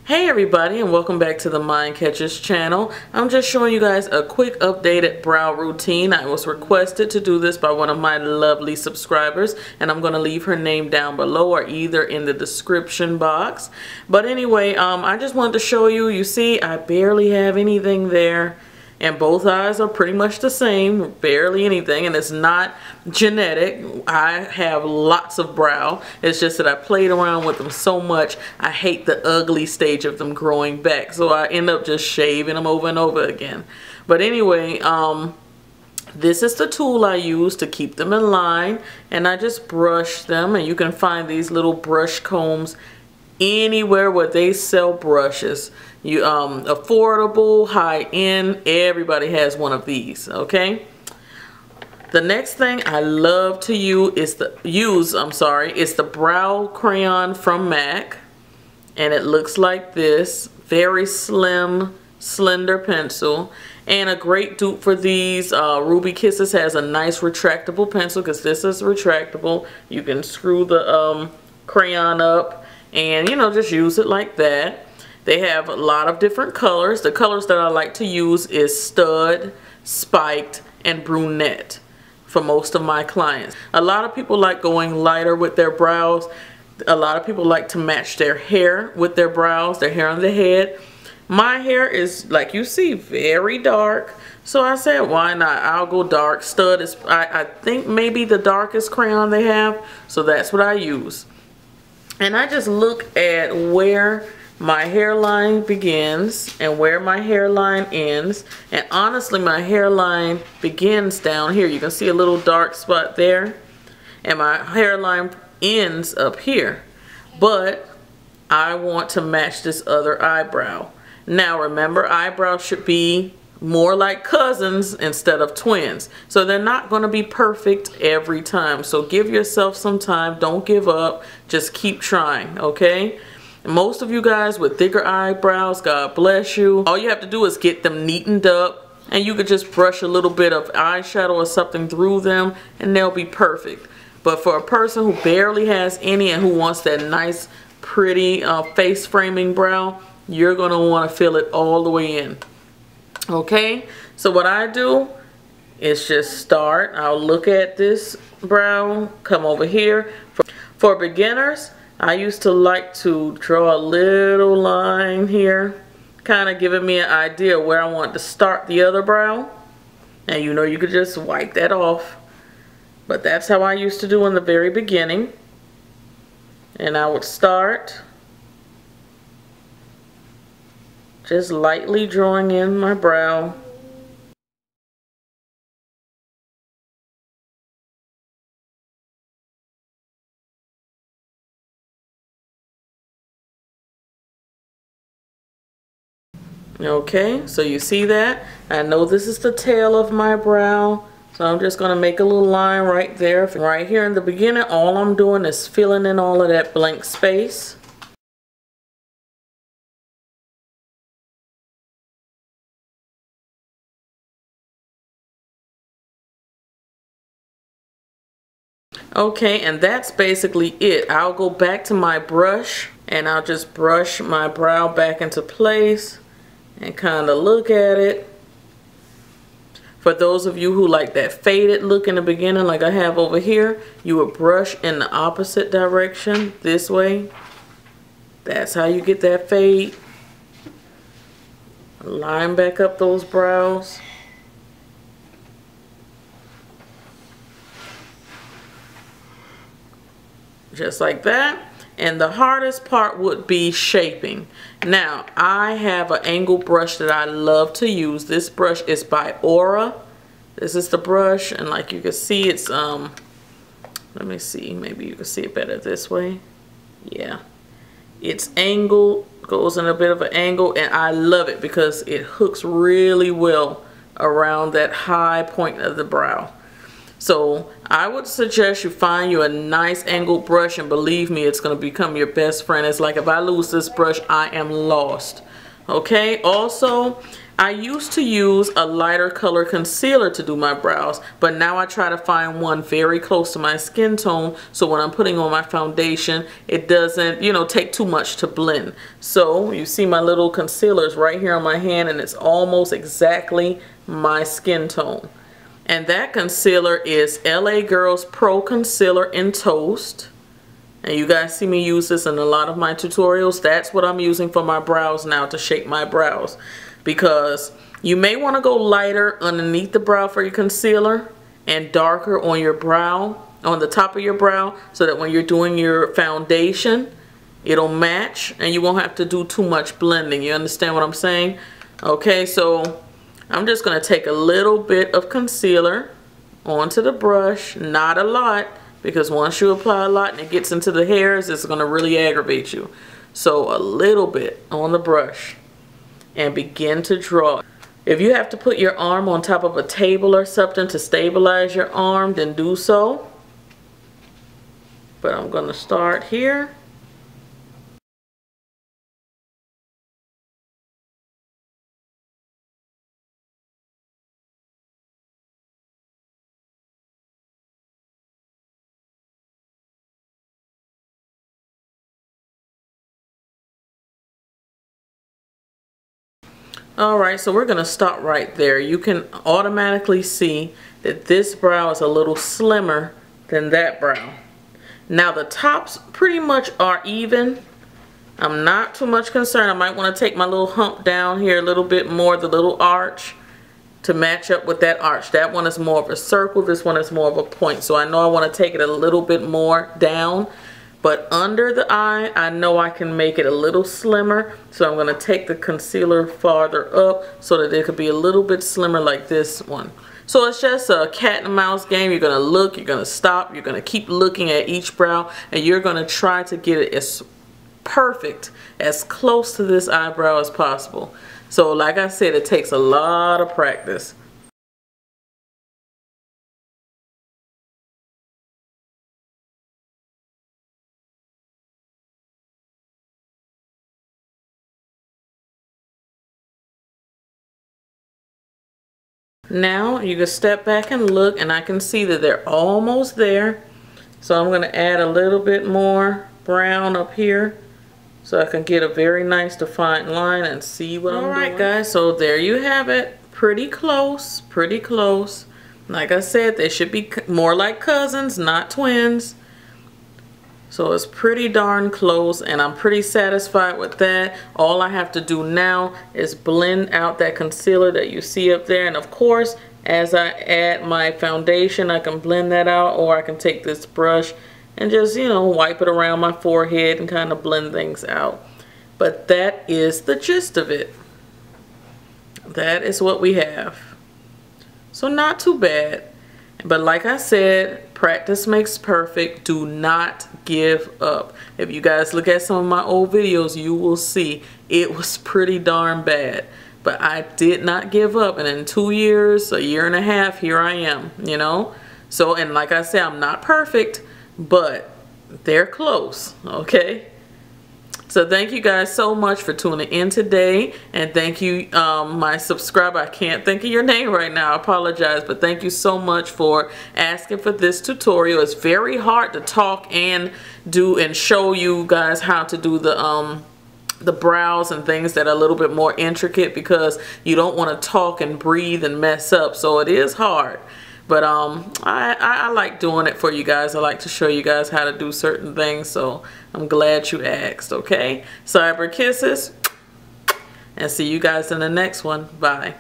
Hey everybody, and welcome back to the Mind Catchers channel. I'm just showing you guys a quick updated brow routine. I was requested to do this by one of my lovely subscribers, and I'm going to leave her name down below or either in the description box. But anyway, I just wanted to show you. You see, I barely have anything there. And both eyes are pretty much the same, barely anything, and it's not genetic. I have lots of brow. It's just that I played around with them so much, I hate the ugly stage of them growing back. So I end up just shaving them over and over again. But anyway, this is the tool I use to keep them in line, and I just brush them, and you can find these little brush combs anywhere where they sell brushes. Affordable, high-end, everybody has one of these. Okay, the next thing I love to use is the brow crayon from MAC, and it looks like this. Very slim, slender pencil, and a great dupe for these. Ruby Kisses has a nice retractable pencil because this is retractable. You can screw the crayon up and just use it like that. They have a lot of different colors. The colors that I like to use is stud, spiked, and brunette for most of my clients. A lot of people like going lighter with their brows. A lot of people like to match their hair with their brows, their hair on the head. My hair is, like you see, very dark. So I said, why not? I'll go dark. Stud is, I think, maybe the darkest crayon they have. So that's what I use. And I just look at where my hairline begins and where my hairline ends. And honestly, my hairline begins down here. You can see a little dark spot there. And my hairline ends up here. But I want to match this other eyebrow. Now remember, eyebrows should be more like cousins instead of twins. So they're not going to be perfect every time. So give yourself some time. Don't give up. Just keep trying, okay? Most of you guys with thicker eyebrows, God bless you. All you have to do is get them neatened up, and you could just brush a little bit of eyeshadow or something through them, and they'll be perfect. But for a person who barely has any and who wants that nice, pretty face framing brow, you're going to want to fill it all the way in. Okay, so what I do is just start. I'll look at this brow, come over here. For beginners, I used to like to draw a little line here, kind of giving me an idea where I want to start the other brow. And you could just wipe that off. But that's how I used to do in the very beginning. And I would start just lightly drawing in my brow. Okay, so you see that? I know this is the tail of my brow, so I'm just going to make a little line right there. Right here in the beginning, all I'm doing is filling in all of that blank space. Okay, and that's basically it. I'll go back to my brush, and I'll just brush my brow back into place and kind of look at it. For those of you who like that faded look in the beginning like I have over here, you would brush in the opposite direction this way. That's how you get that fade. Line back up those brows. Just like that. And the hardest part would be shaping. Now, I have an angle brush that I love to use. This brush is by Aura. This is the brush, and like you can see, it's let me see, maybe you can see it better this way. Yeah, it's angled, goes in a bit of an angle, and I love it because it hooks really well around that high point of the brow. So I would suggest you find you a nice angled brush, and believe me, it's going to become your best friend. It's like if I lose this brush, I am lost. Okay, also I used to use a lighter color concealer to do my brows, but now I try to find one very close to my skin tone, so when I'm putting on my foundation, it doesn't, you know, take too much to blend. So you see my little concealers right here on my hand, and it's almost exactly my skin tone. And that concealer is LA Girls Pro Concealer in Toast. And you guys see me use this in a lot of my tutorials. That's what I'm using for my brows now, to shape my brows. Because you may want to go lighter underneath the brow for your concealer and darker on your brow, on the top of your brow, so that when you're doing your foundation, it'll match and you won't have to do too much blending. You understand what I'm saying? Okay, so I'm just going to take a little bit of concealer onto the brush, not a lot, because once you apply a lot and it gets into the hairs, it's going to really aggravate you. So a little bit on the brush. And begin to draw. If you have to put your arm on top of a table or something to stabilize your arm, then do so. But I'm going to start here. Alright, so we're going to stop right there. You can automatically see that this brow is a little slimmer than that brow. Now the tops pretty much are even. I'm not too much concerned. I might want to take my little hump down here a little bit more, the little arch, to match up with that arch. That one is more of a circle, this one is more of a point. So I know I want to take it a little bit more down. But under the eye, I know I can make it a little slimmer. So I'm going to take the concealer farther up so that it could be a little bit slimmer like this one. So it's just a cat and mouse game. You're going to look, you're going to stop, you're going to keep looking at each brow, and you're going to try to get it as perfect, as close to this eyebrow as possible. So like I said, it takes a lot of practice. Now you can step back and look, and I can see that they're almost there. So I'm going to add a little bit more brown up here so I can get a very nice defined line and see what I'm doing. Alright guys, so there you have it. Pretty close, pretty close. Like I said, they should be more like cousins, not twins. So it's pretty darn close, and I'm pretty satisfied with that. All I have to do now is blend out that concealer that you see up there. And of course, as I add my foundation, I can blend that out, or I can take this brush and just, you know, wipe it around my forehead and kind of blend things out. But that is the gist of it. That is what we have. So not too bad. But like I said, practice makes perfect. Do not give up. If you guys look at some of my old videos, you will see it was pretty darn bad. But I did not give up. And in 2 years, a year and a half, here I am, you know. So, and like I said, I'm not perfect, but they're close, okay? So thank you guys so much for tuning in today, and thank you my subscriber. I can't think of your name right now, I apologize, but thank you so much for asking for this tutorial. It's very hard to talk and do and show you guys how to do the brows and things that are a little bit more intricate, because you don't want to talk and breathe and mess up, so it is hard. But I like doing it for you guys. I like to show you guys how to do certain things, so I'm glad you asked, okay? Cyber kisses, and see you guys in the next one. Bye.